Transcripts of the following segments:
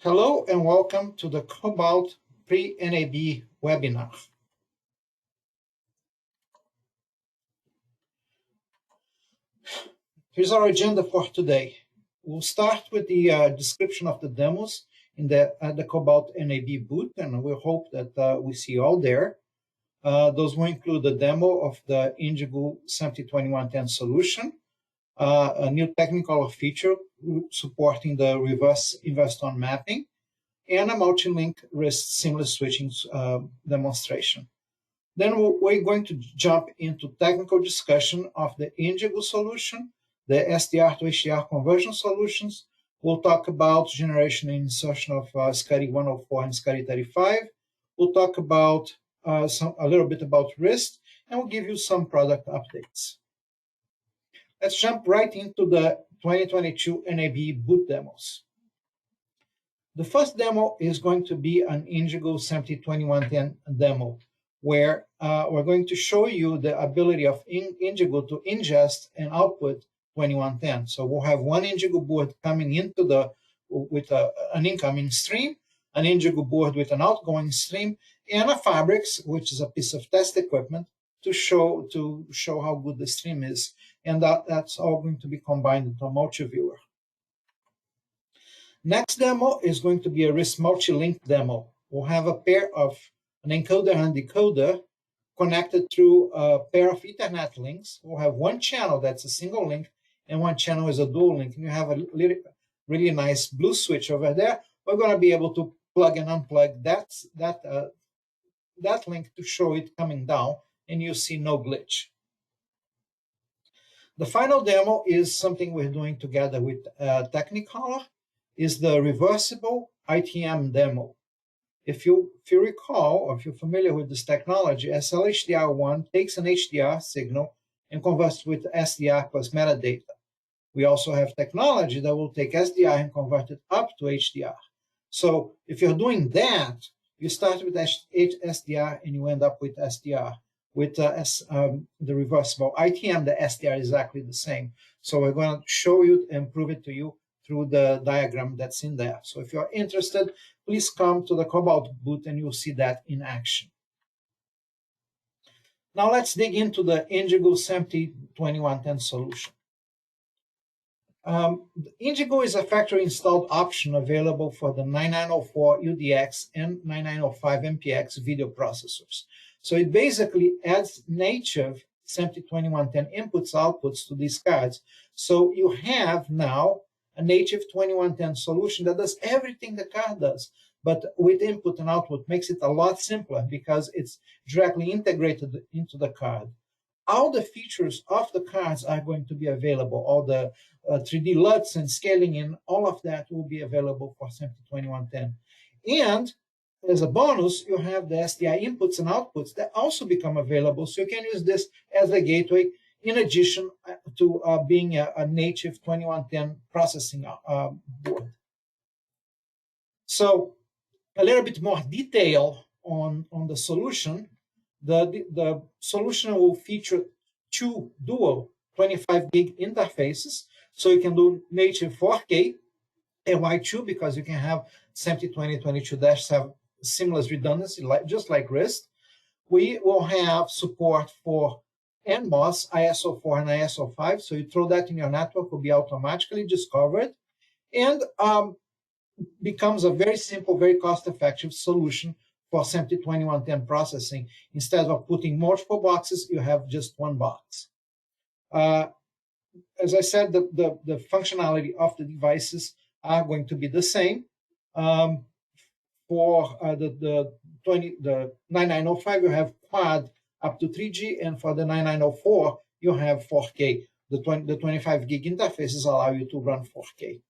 Hello and welcome to the Cobalt pre-NAB webinar. Here's our agenda for today. We'll start with the description of the demos in the Cobalt NAB booth, and we hope that we see you all there. Those will include the demo of the Indigo ST 2110 solution, a new technical feature supporting the reverse investor mapping, and a multi-link RIST seamless switching demonstration. Then we're going to jump into technical discussion of the Indigo solution, the SDR to HDR conversion solutions. We'll talk about generation and insertion of SCSI 104 and SCSI 35. We'll talk about a little bit about RIST, and we'll give you some product updates. Let's jump right into the 2022 NAB booth demos. The first demo is going to be an Indigo ST 2110 demo, where we're going to show you the ability of Indigo to ingest and output 2110. So we'll have one Indigo board coming into with an incoming stream, an Indigo board with an outgoing stream, and a Fabrics, which is a piece of test equipment to show how good the stream is. And that's all going to be combined into a multi-viewer. Next demo is going to be a RIST multi-link demo. We'll have a pair of an encoder and decoder connected through a pair of Ethernet links. We'll have one channel that's a single link and one channel is a dual link. And you have a really nice blue switch over there. We're going to be able to plug and unplug that link to show it coming down, and you see no glitch. The final demo is something we're doing together with Technicolor, is the Reversible ITM Demo. If you recall, or if you're familiar with this technology, SL-HDR1 takes an HDR signal and converts with SDR plus metadata. We also have technology that will take SDR and convert it up to HDR. So if you're doing that, you start with SDR and you end up with SDR. With the Reversible ITM, the SDR is exactly the same. So we're going to show you and prove it to you through the diagram that's in there. So if you're interested, please come to the Cobalt booth and you'll see that in action. Now let's dig into the Indigo ST 2110 solution. Indigo is a factory installed option available for the 9904 UDX and 9905 MPX video processors. So it basically adds native ST 2110 inputs, outputs to these cards. So you have now a native 2110 solution that does everything the card does, but with input and output makes it a lot simpler because it's directly integrated into the card. All the features of the cards are going to be available. All the 3D LUTs and scaling in, all of that will be available for ST 2110. And as a bonus, you have the SDI inputs and outputs that also become available. So you can use this as a gateway in addition to being a native 2110 processing board. So a little bit more detail on the solution. The solution will feature two dual 25 gig interfaces. So you can do native 4K and Y2 because you can have ST 2022-have seamless redundancy, just like RIST. We will have support for NMOS, ISO 4 and ISO 5. So you throw that in your network, will be automatically discovered, and becomes a very simple, very cost-effective solution for ST 2110 processing. Instead of putting multiple boxes, you have just one box. As I said, the functionality of the devices are going to be the same. For the 9905, you have quad up to 3G, and for the 9904, you have 4K. The 25 gig interfaces allow you to run 4K.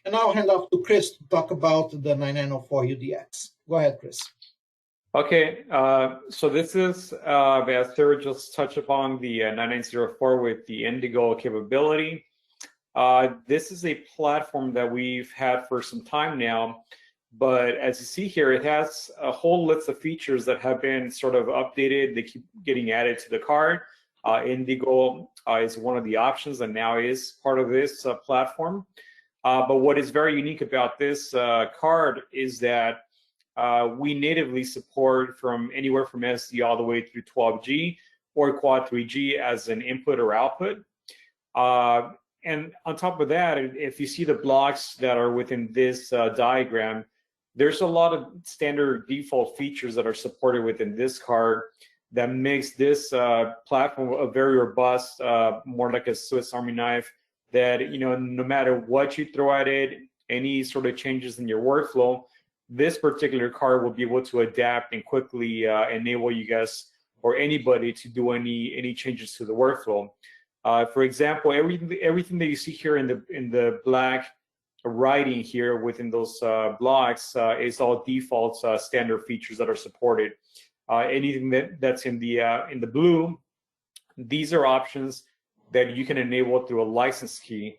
And now I'll hand off to Chris to talk about the 9904 UDX. Go ahead, Chris. Okay, so this is, as Ciro just touched upon, the 9904 with the Indigo capability. This is a platform that we've had for some time now, but as you see here, it has a whole list of features that have been sort of updated. They keep getting added to the card. Indigo is one of the options and now is part of this platform. But what is very unique about this card is that we natively support from anywhere from SD all the way through 12G or Quad 3G as an input or output. And on top of that, if you see the blocks that are within this diagram, there's a lot of standard default features that are supported within this card that makes this platform a very robust, more like a Swiss Army knife that, no matter what you throw at it, any sort of changes in your workflow, this particular card will be able to adapt and quickly enable you guys or anybody to do any changes to the workflow. For example, everything that you see here in the black writing here within those blocks is all default standard features that are supported. Anything that's in the blue, these are options that you can enable through a license key.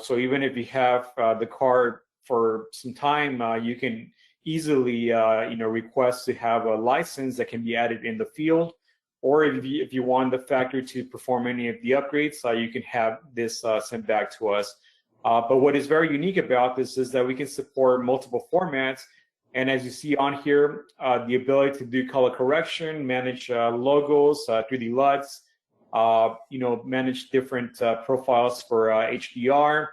So even if you have the card for some time, you can easily request to have a license that can be added in the field. Or if you want the factory to perform any of the upgrades, you can have this sent back to us. But what is very unique about this is that we can support multiple formats. And as you see on here, the ability to do color correction, manage logos, 3D LUTs, manage different profiles for HDR,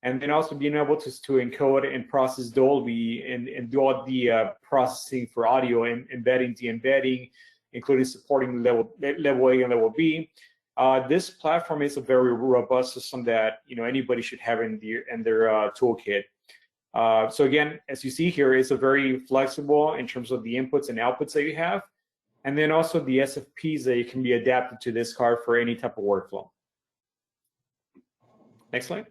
and then also being able to encode and process Dolby and do all the processing for audio and embedding, de-embedding, including supporting level A and level B. This platform is a very robust system that anybody should have in their toolkit. So again, as you see here, it's a very flexible in terms of the inputs and outputs that you have, and then also the SFPs that can be adapted to this card for any type of workflow. Next slide.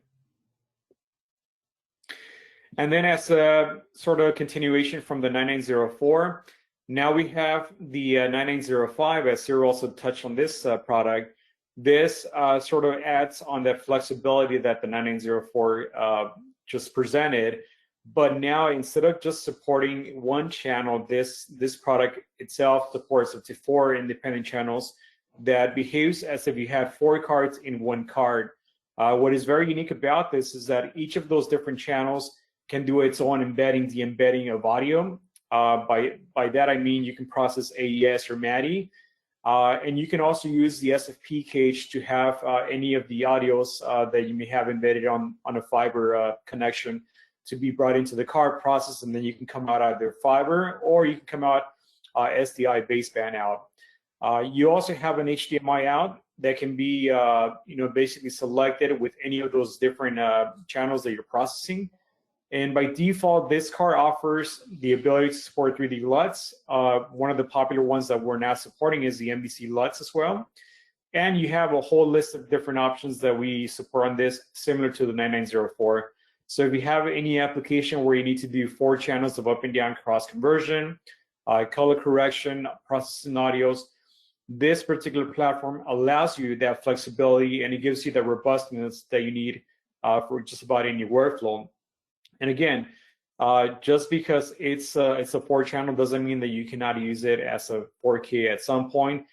And then as a sort of continuation from the 9904, now we have the 9905, as Ciro also touched on this product. This sort of adds on that flexibility that the 9904 just presented, but now instead of just supporting one channel, this product itself supports up to 4 independent channels that behaves as if you had 4 cards in one card. What is very unique about this is that each of those different channels can do its own embedding, de-embedding of audio. By that I mean you can process AES or MADI, and you can also use the SFP cage to have any of the audios that you may have embedded on a fiber connection to be brought into the card process, and then you can come out either fiber or you can come out SDI baseband out. You also have an HDMI out that can be basically selected with any of those different channels that you're processing. And by default, this card offers the ability to support 3D LUTs. One of the popular ones that we're now supporting is the MBC LUTs as well. And you have a whole list of different options that we support on this, similar to the 9904. So if you have any application where you need to do 4 channels of up and down cross conversion, color correction, processing audios, this particular platform allows you that flexibility, and it gives you the robustness that you need for just about any workflow. And again, just because it's a 4-channel doesn't mean that you cannot use it as a 4K at some point.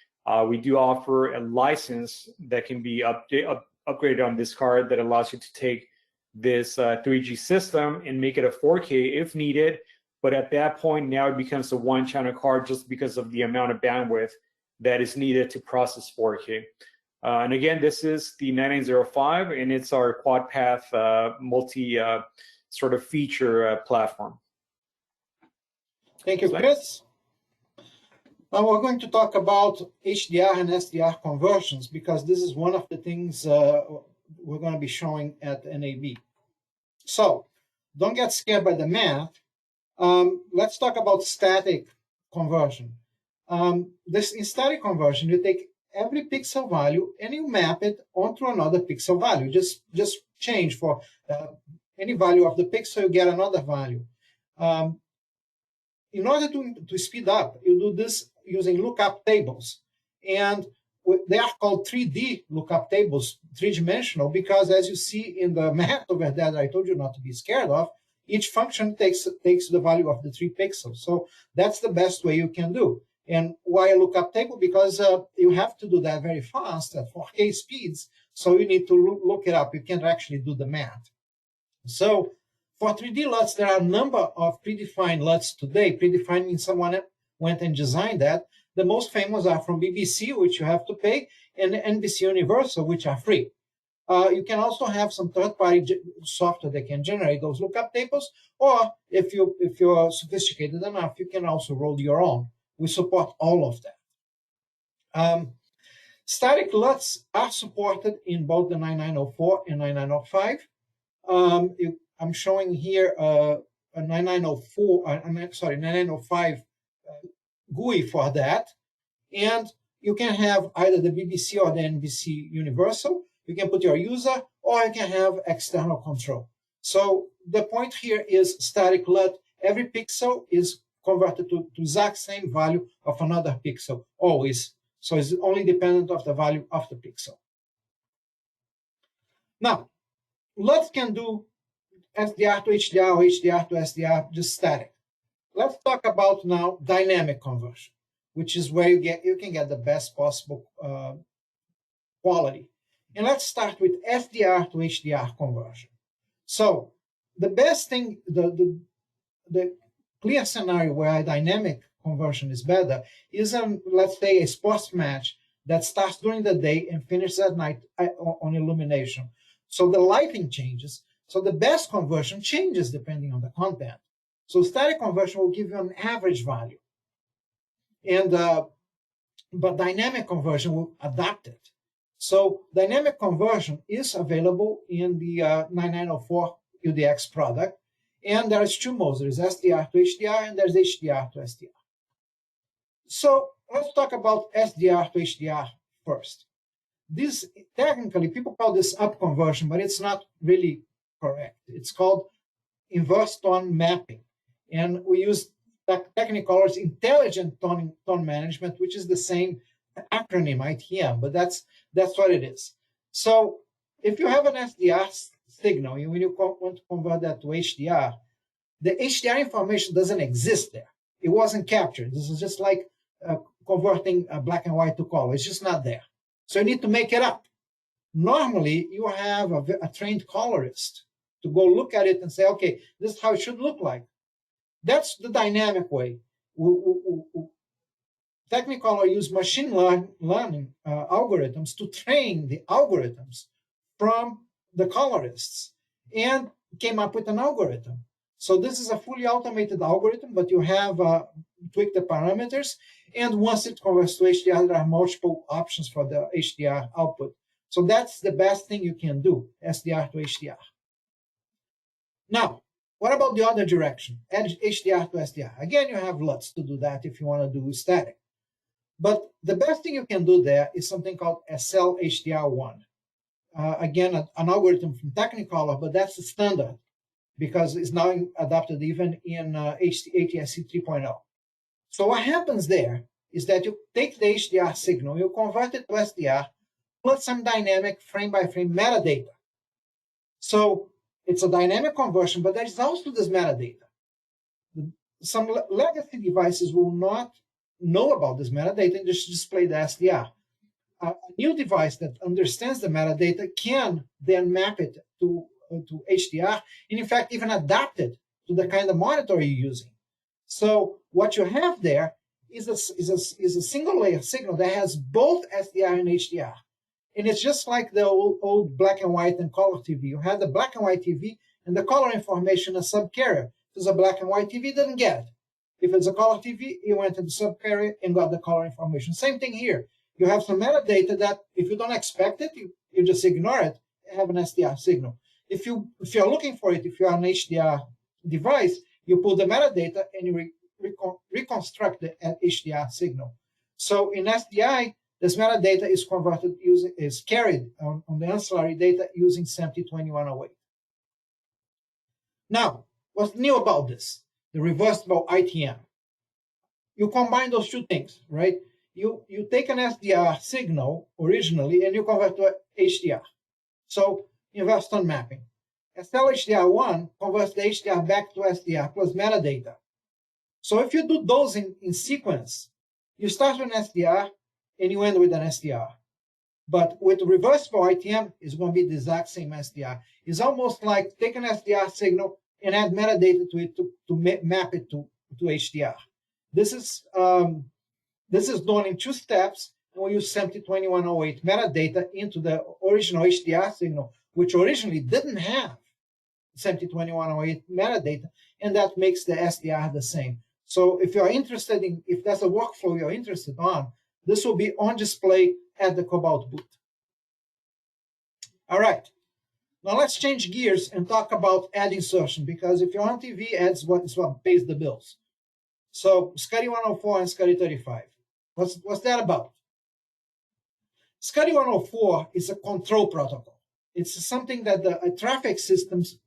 We do offer a license that can be upgraded on this card that allows you to take this 3G system and make it a 4K if needed. But at that point, now it becomes a 1-channel card just because of the amount of bandwidth that is needed to process 4K. And again, this is the 9905, and it's our quad path multi sort of feature platform. Thank you, Chris. Now we're going to talk about HDR and SDR conversions, because this is one of the things we're going to be showing at NAB. So don't get scared by the math. Let's talk about static conversion. This in static conversion, you take every pixel value and you map it onto another pixel value. Just change for any value of the pixel, you get another value. In order to speed up, you do this using lookup tables. And they are called 3D lookup tables, 3-dimensional, because as you see in the math over there that I told you not to be scared of, each function takes the value of the 3 pixels. So that's the best way you can do. And why a lookup table? Because you have to do that very fast at 4K speeds, so you need to look it up. You can't actually do the math. So for 3D LUTs, there are a number of predefined LUTs today. Predefined means someone went and designed that. The most famous are from BBC, which you have to pay, and NBC Universal, which are free. You can also have some third-party software that can generate those lookup tables, or if you're sophisticated enough, you can also roll your own. We support all of that. Static LUTs are supported in both the 9904 and 9905. I'm showing here a 9905 GUI for that, and you can have either the BBC or the NBC Universal. You can put your user, or you can have external control. So the point here is static LUT. Every pixel is converted to exact same value of another pixel, always. So it's only dependent of the value of the pixel. Now, LUT can do SDR to HDR or HDR to SDR, just static. Let's talk about now dynamic conversion, which is where you can get the best possible quality. And let's start with SDR to HDR conversion. So the best thing, the clear scenario where dynamic conversion is better is, let's say, a sports match that starts during the day and finishes at night on illumination. So the lighting changes. So the best conversion changes depending on the content. So static conversion will give you an average value. And but dynamic conversion will adapt it. So dynamic conversion is available in the 9904 UDX product. And there's two modes. There's SDR to HDR and there's HDR to SDR. So let's talk about SDR to HDR first. This, technically, people call this up conversion, but it's not really correct. It's called inverse tone mapping. And we use Technicolor's intelligent tone management, which is the same acronym, ITM, but that's what it is. So if you have an SDR signal, and when you want to convert that to HDR, the HDR information doesn't exist there. It wasn't captured. This is just like converting black and white to color. It's just not there. So you need to make it up. Normally, you have a trained colorist to go look at it and say, okay, this is how it should look like. That's the dynamic way. Technicolor use machine learning algorithms to train the algorithms from the colorists and came up with an algorithm. So this is a fully automated algorithm, but you have tweak the parameters. And once it converts to HDR, there are multiple options for the HDR output. So that's the best thing you can do, SDR to HDR. Now, what about the other direction, HDR to SDR? Again, you have LUTs to do that if you want to do static. But the best thing you can do there is something called SL HDR1. Again, an algorithm from Technicolor, but that's the standard because it's now adopted even in ATSC 3.0. So what happens there is that you take the HDR signal, you convert it to SDR, plus some dynamic frame-by-frame metadata. So it's a dynamic conversion, but there's also this metadata. Some legacy devices will not know about this metadata and just display the SDR. A new device that understands the metadata can then map it to HDR, and in fact, even adapt it to the kind of monitor you're using. So what you have there is a single layer signal that has both SDR and HDR. And it's just like the old black and white and color TV. You had the black and white TV and the color information a subcarrier. If it's a black and white TV, it doesn't get it. If it's a color TV, you went to the subcarrier and got the color information. Same thing here. You have some metadata that if you don't expect it, you just ignore it and have an SDR signal. If you're looking for it, if you're an HDR device, you pull the metadata and you reconstruct the HDR signal. So in SDI, this metadata is carried on the ancillary data using SMPTE 2108. Now, what's new about this? The reversible ITM. You combine those two things, right? You take an SDR signal originally and you convert to HDR. So inverse tone mapping. SL-HDR1 converts the HDR back to SDR plus metadata. So if you do those in sequence, you start with an SDR and you end with an SDR. But with reversible ITM, it's going to be the exact same SDR. It's almost like take an SDR signal and add metadata to it to map it to HDR. This is done in 2 steps, and we use SMPTE 2108 metadata into the original HDR signal, which originally didn't have SMPTE 2108 metadata, and that makes the SDR the same. So if you're interested in, if that's a workflow you're interested on, this will be on display at the Cobalt booth. All right. Now let's change gears and talk about ad insertion, because if you're on TV, ads is what pays the bills. So SCSI 104 and SCSI 35. What's that about? SCSI 104 is a control protocol. It's something that the traffic systems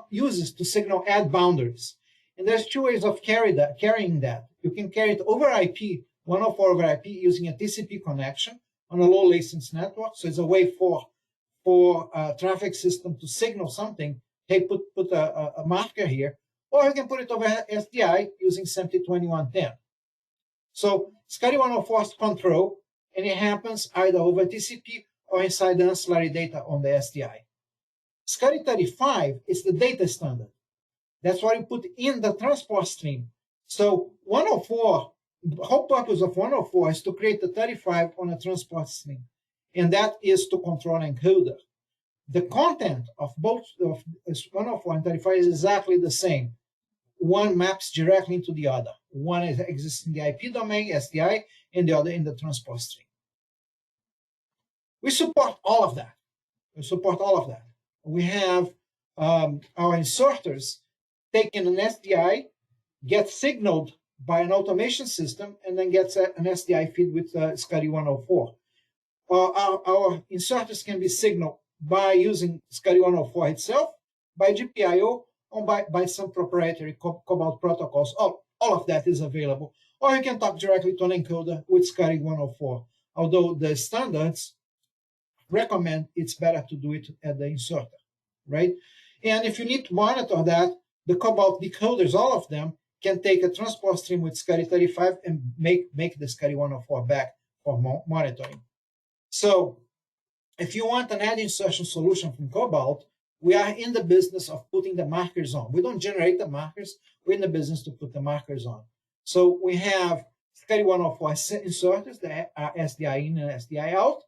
uses to signal ad boundaries. And there's 2 ways of carrying that. You can carry it over IP, 104 over IP, using a TCP connection on a low latency network. So it's a way for a traffic system to signal something. Hey, put a marker here. Or you can put it over SDI using SMPTE 2110. So SCSI 104 is control, and it happens either over TCP or inside the ancillary data on the SDI. SCSI 35 is the data standard. That's what you put in the transport stream. So 104, the whole purpose of 104 is to create the 35 on a transport stream, and that is to control an encoder. The content of both of 104 and 35 is exactly the same. One maps directly into the other. One exists in the IP domain, SDI, and the other in the transport stream. We support all of that. We have our inserters taking an SDI, get signaled by an automation system, and then gets an SDI feed with SCSI 104. Our inserters can be signaled by using SCSI 104 itself, by GPIO, or by some proprietary Cobalt protocols. All of that is available. Or you can talk directly to an encoder with SCSI 104, although the standards recommend it's better to do it at the inserter, right? And if you need to monitor that, the Cobalt decoders, all of them, can take a transport stream with SCSI 35 and make the SCSI 104 back for monitoring. So if you want an ad insertion solution from Cobalt, we are in the business of putting the markers on. We don't generate the markers. We're in the business to put the markers on. So we have SCSI 104 inserters that are SDI in and SDI out.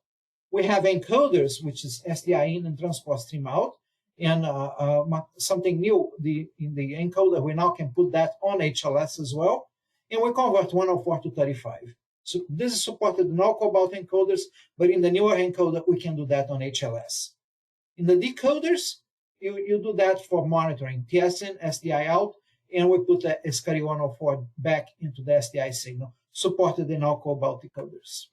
We have encoders, which is SDI in and transport stream out. And something new, in the encoder, we now can put that on HLS as well. And we convert 104 to 35. So this is supported in all Cobalt encoders, but in the newer encoder, we can do that on HLS. In the decoders, you do that for monitoring, TS in, SDI out, and we put the SCSI 104 back into the SDI signal, supported in all Cobalt decoders.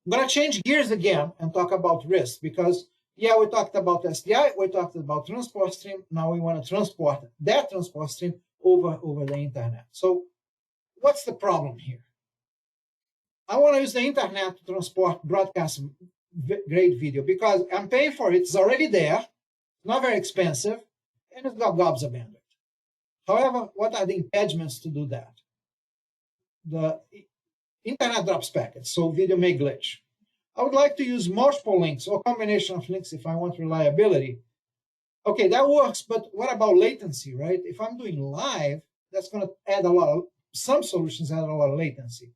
I'm going to change gears again and talk about RIST, because yeah, we talked about SDI, we talked about transport stream. Now we want to transport that transport stream over the internet. So what's the problem here? I want to use the internet to transport broadcast grade video because I'm paying for it. It's already there, not very expensive, and it's got gobs of bandwidth. However, what are the impediments to do that? The internet drops packets, so video may glitch. I would like to use multiple links or combination of links if I want reliability. Okay, that works, but what about latency, right? If I'm doing live, that's going to add some solutions add a lot of latency.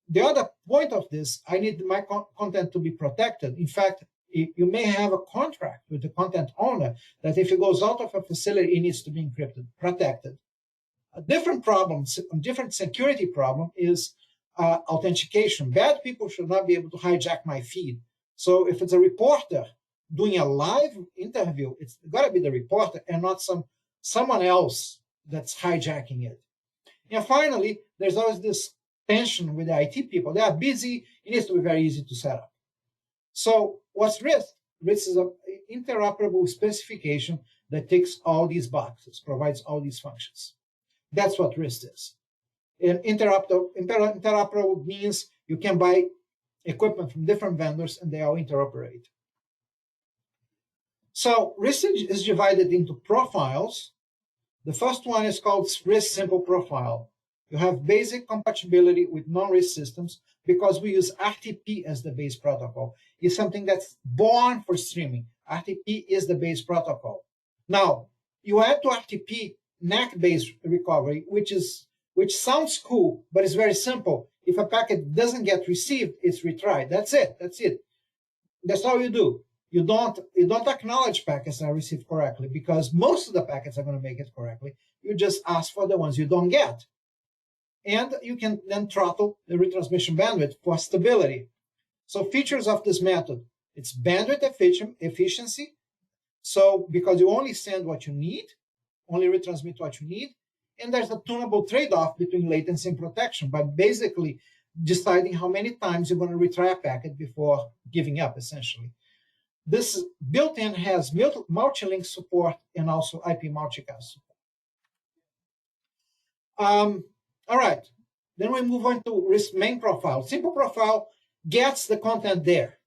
The other point of this, I need my content to be protected. In fact, you may have a contract with the content owner that if it goes out of a facility, it needs to be encrypted, protected. A different problem, a different security problem is authentication. Bad people should not be able to hijack my feed. So if it's a reporter doing a live interview, it's got to be the reporter and not someone else that's hijacking it. And finally, there's always this tension with the IT people. They are busy. It needs to be very easy to set up. So what's RIST? RIST is an interoperable specification that ticks all these boxes, provides all these functions. That's what RIST is. And interoperable means you can buy equipment from different vendors and they all interoperate. So RIST is divided into profiles. The first one is called RIST Simple Profile. You have basic compatibility with non-RIST systems, because we use RTP as the base protocol. It's something that's born for streaming. RTP is the base protocol. Now, you add to RTP NAC-based recovery, which sounds cool, but it's very simple. If a packet doesn't get received, it's retried. That's it. That's all you do. You don't acknowledge packets that are received correctly, because most of the packets are going to make it correctly. You just ask for the ones you don't get. And you can then throttle the retransmission bandwidth for stability. So features of this method, it's bandwidth efficiency. So because you only send what you need, only retransmit what you need. And there's a tunable trade-off between latency and protection by basically deciding how many times you're going to retry a packet before giving up, essentially. This built-in has multi-link support and also IP multicast support. All right, then we move on to RIST main profile. Simple profile gets the content there.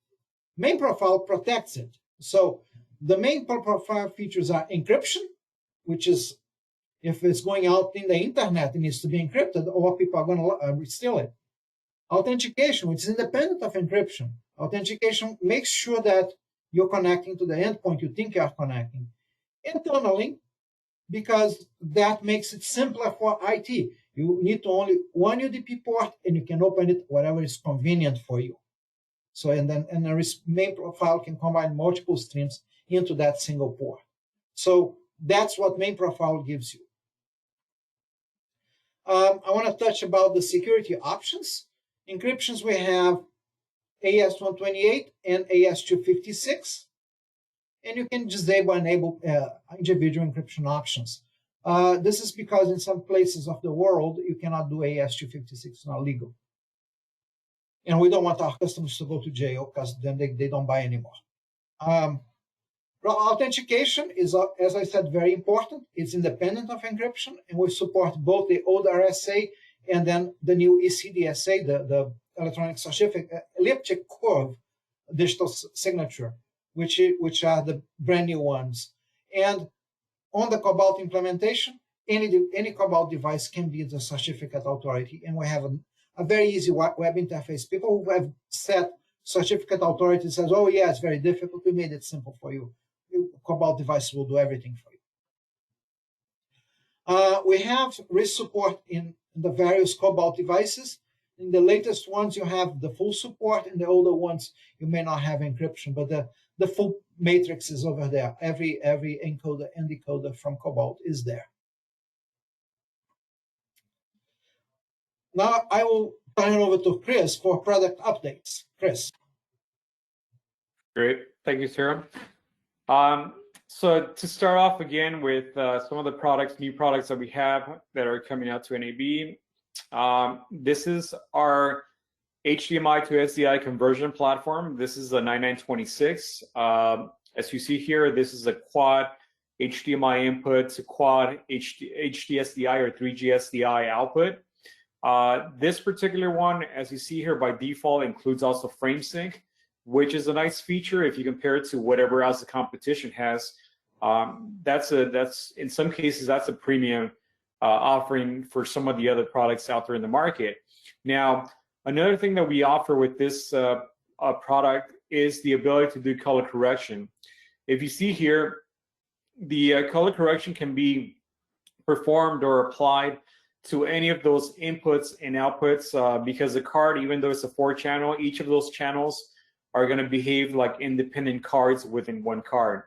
Main profile protects it. So the main profile features are encryption, which is if it's going out in the internet, it needs to be encrypted or people are going to steal it. Authentication, which is independent of encryption. Authentication makes sure that you're connecting to the endpoint you think you're connecting. And tunneling, because that makes it simpler for IT. You need to only one UDP port, and you can open it wherever is convenient for you. So, and the RIST main profile can combine multiple streams into that single port. So that's what main profile gives you. I want to touch about the security options. Encryptions, we have AES-128 and AES-256. And you can disable and enable individual encryption options. This is because in some places of the world, you cannot do AES-256, it's not legal. And we don't want our customers to go to jail because then they don't buy anymore. Authentication is, as I said, very important. It's independent of encryption, and we support both the old RSA and then the new ECDSA, the electronic certificate, elliptic curve digital signature, which are the brand new ones. And on the Cobalt implementation, any Cobalt device can be the certificate authority, and we have a very easy web interface. People who have set certificate authority says, oh yeah, it's very difficult, we made it simple for you. Cobalt devices will do everything for you. We have RIST support in the various Cobalt devices. In the latest ones, you have the full support. In the older ones, you may not have encryption, but the full matrix is over there. Every encoder and decoder from Cobalt is there. Now I will turn it over to Chris for product updates. Chris. Great, thank you, Ciro. So to start off again with some of the new products that we have that are coming out to NAB. This is our HDMI-to-SDI conversion platform. This is a 9926. As you see here, this is a quad HDMI input to quad HD-SDI or 3G SDI output. This particular one, as you see here, by default includes also frame sync, which is a nice feature if you compare it to whatever else the competition has. That's in some cases that's a premium offering for some of the other products out there in the market. Now, another thing that we offer with this product is the ability to do color correction. If you see here, the color correction can be performed or applied to any of those inputs and outputs because the card, even though it's a 4-channel, each of those channels are going to behave like independent cards within one card.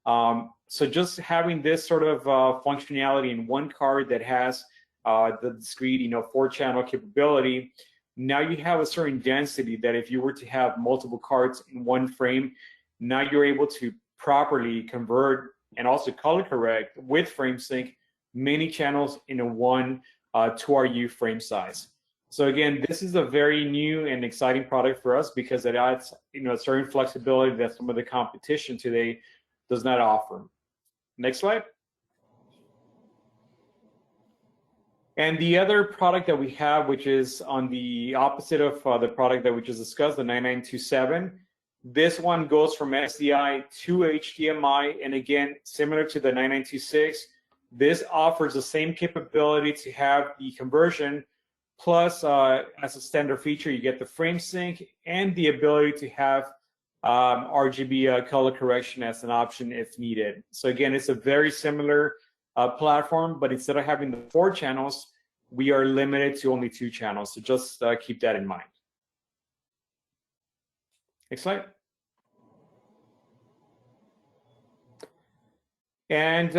So just having this sort of functionality in one card that has the discrete, 4-channel capability, now you have a certain density that if you were to have multiple cards in one frame, now you're able to properly convert and also color correct with frame sync many channels in a one 2RU frame size. So again, this is a very new and exciting product for us because it adds, a certain flexibility that some of the competition today does not offer. Next slide. And the other product that we have, which is on the opposite of the product that we just discussed, the 9927, this one goes from SDI to HDMI, and again, similar to the 9926, this offers the same capability to have the conversion Plus, as a standard feature, you get the frame sync and the ability to have RGB color correction as an option if needed. So again, it's a very similar platform, but instead of having the 4 channels, we are limited to only 2 channels. So just keep that in mind. Next slide. And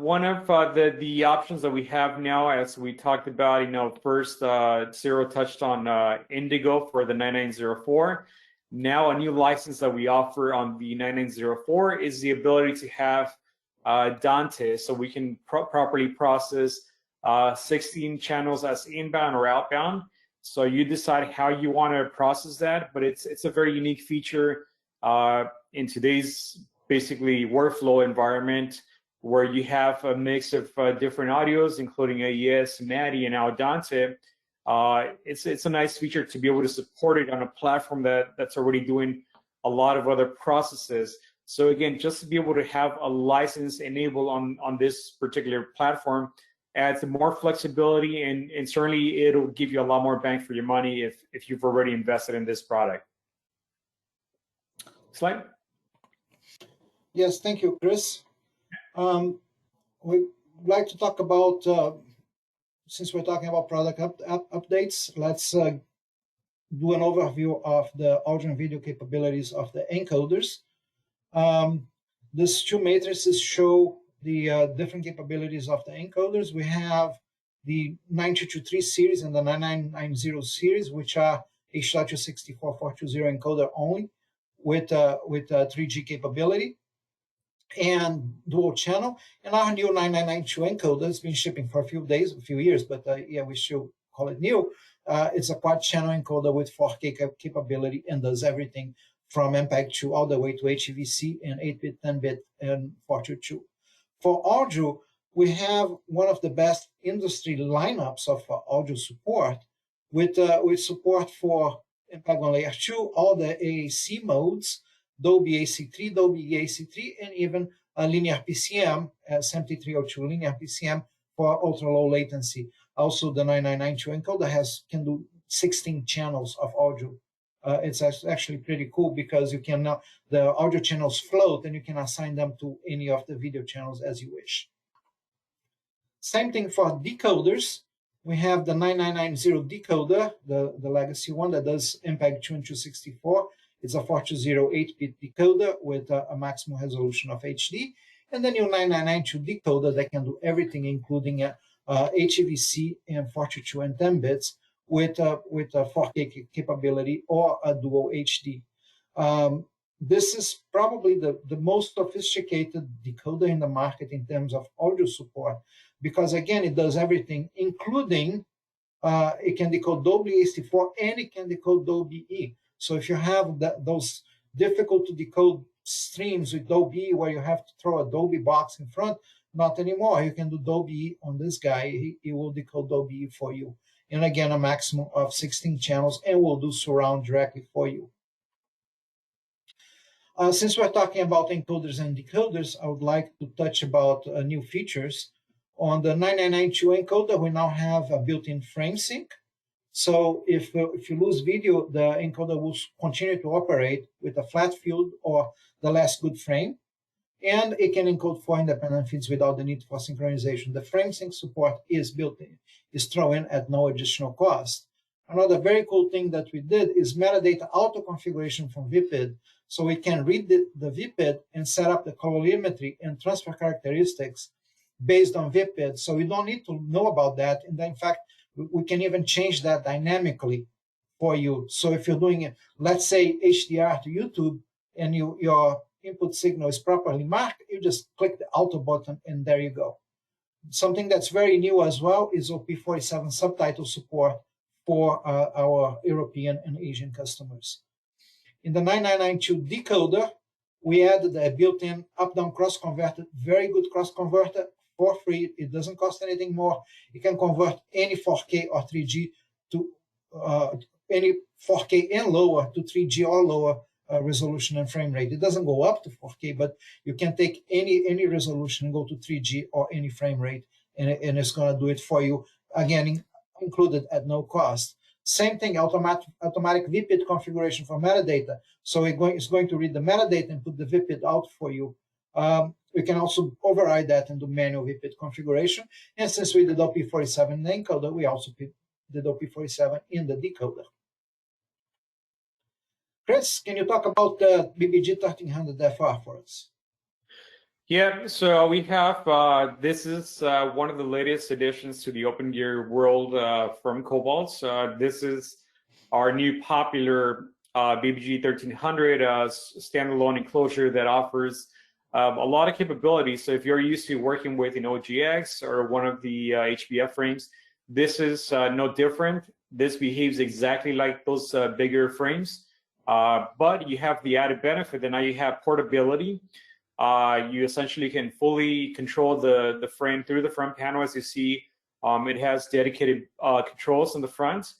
one of the options that we have now, as we talked about, first Ciro touched on Indigo for the 9904. Now a new license that we offer on the 9904 is the ability to have Dante, so we can properly process 16 channels as inbound or outbound. So you decide how you want to process that, but it's a very unique feature in today's basically workflow environment, where you have a mix of different audios, including AES, MADI, and now Dante. It's a nice feature to be able to support it on a platform that's already doing a lot of other processes. So again, just to be able to have a license enabled on this particular platform adds more flexibility, and certainly it'll give you a lot more bang for your money if you've already invested in this product. Slide. Yes, thank you, Chris. We'd like to talk about, since we're talking about product updates, let's do an overview of the audio and video capabilities of the encoders. These 2 matrices show the different capabilities of the encoders. We have the 9223 series and the 9990 series, which are H.264.420 encoder only with 3G capability and dual channel. And our new 9992 encoder has been shipping for a few years, but yeah, we still call it new. It's a quad channel encoder with 4K capability and does everything from MPEG-2 all the way to HEVC and 8-bit, 10-bit, and 422. For audio, we have one of the best industry lineups of audio support with support for MPEG-1 Layer 2, all the AAC modes, Dolby AC3, Dolby AC3, and even a linear PCM, SMT302 linear PCM for ultra-low latency. Also, the 9992 encoder can do 16 channels of audio. It's actually pretty cool because you can now, the audio channels float and you can assign them to any of the video channels as you wish. Same thing for decoders. We have the 9990 decoder, the legacy one that does MPEG-2 and 264. It's a 420 8-bit decoder with a maximum resolution of HD. And the new 9992 decoder that can do everything, including HEVC and 422 and 10 bits with a 4K capability or a dual HD. This is probably the most sophisticated decoder in the market in terms of audio support, because again, it does everything, including it can decode Dolby AC4 and it can decode Dolby E. So if you have those difficult to decode streams with Dolby E where you have to throw a Dolby box in front, not anymore. You can do Dolby E on this guy. He will decode Dolby E for you. And again, a maximum of 16 channels, and will do surround directly for you. Since we're talking about encoders and decoders, I would like to touch about new features. On the 9992 encoder, we now have a built-in frame sync. So if you lose video, the encoder will continue to operate with a flat field or the less good frame. And it can encode 4 independent feeds without the need for synchronization. The frame sync support is built in, is thrown in at no additional cost. Another very cool thing that we did is metadata auto configuration from VPID. So we can read the VPID and set up the colorimetry and transfer characteristics based on VPID. So we don't need to know about that. And in fact, we can even change that dynamically for you. So if you're doing it, let's say HDR to YouTube, and your input signal is properly marked, you just click the auto button and there you go. Something that's very new as well is OP47 subtitle support for our European and Asian customers. In the 9992 decoder, we added a built-in up-down cross-converter, very good cross-converter for free. It doesn't cost anything more. You can convert any 4K or 3G to any 4K and lower to 3G or lower resolution and frame rate. It doesn't go up to 4K, but you can take any resolution and go to 3G or any frame rate, and it's going to do it for you. Again, included at no cost. Same thing, automatic VPID configuration for metadata. So it's going to read the metadata and put the VPID out for you. We can also override that and do manual VPID configuration. And since we did OP47 in the encoder, we also did OP47 in the decoder. Cris, can you talk about the BBG 1300FR for us? Yeah, so we have, this is one of the latest additions to the OpenGear world from Cobalt. This is our new popular BBG 1300 standalone enclosure that offers a lot of capabilities. So if you're used to working with an OGX or one of the HBF frames, this is no different. This behaves exactly like those bigger frames, but you have the added benefit that now you have portability. You essentially can fully control the frame through the front panel. As you see, it has dedicated controls in the front,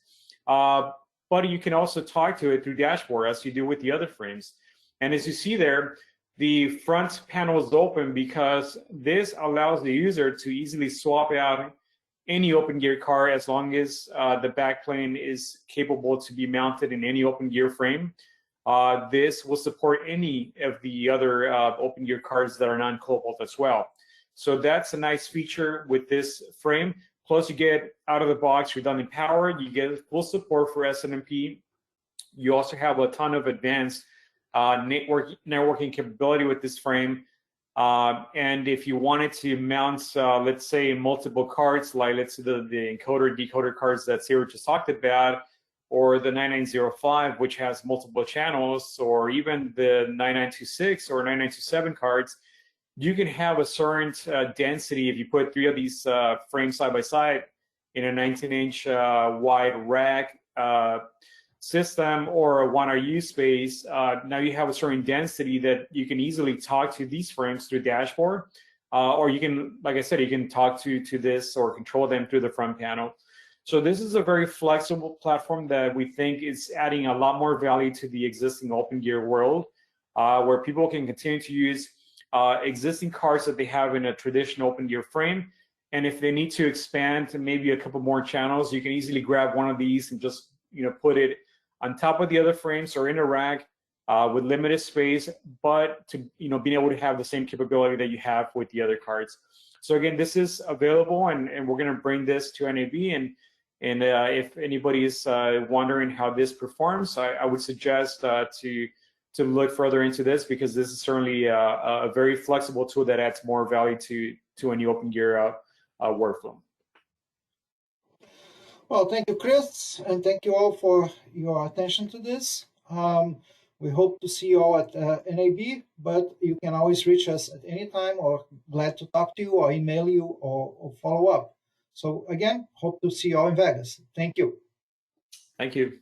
but you can also talk to it through dashboard as you do with the other frames. And as you see there, the front panel is open because this allows the user to easily swap out any OpenGear car as long as the backplane is capable to be mounted in any OpenGear frame. This will support any of the other OpenGear cards that are non-Cobalt as well. So that's a nice feature with this frame. Plus, you get out of the box redundant power. You get full support for SNMP. You also have a ton of advanced networking capability with this frame. And if you wanted to mount, let's say, multiple cards, like let's say the encoder, decoder cards that Ciro just talked about, or the 9905, which has multiple channels, or even the 9926 or 9927 cards, you can have a certain density if you put 3 of these frames side by side in a 19-inch wide rack system or a 1RU space. Now you have a certain density that you can easily talk to these frames through dashboard, or you can, like I said, you can talk to this or control them through the front panel. So this is a very flexible platform that we think is adding a lot more value to the existing OpenGear world, where people can continue to use existing cards that they have in a traditional OpenGear frame. And if they need to expand to maybe a couple more channels, you can easily grab one of these and just put it on top of the other frames or in a rack with limited space, but to being able to have the same capability that you have with the other cards. So again, this is available, and we're going to bring this to NAB. And if anybody is wondering how this performs, I would suggest to look further into this, because this is certainly a very flexible tool that adds more value to any OpenGear workflow. Well, thank you, Cris, and thank you all for your attention to this. We hope to see you all at NAB, but you can always reach us at any time, or glad to talk to you or email you or follow up. So again, hope to see you all in Vegas. Thank you. Thank you.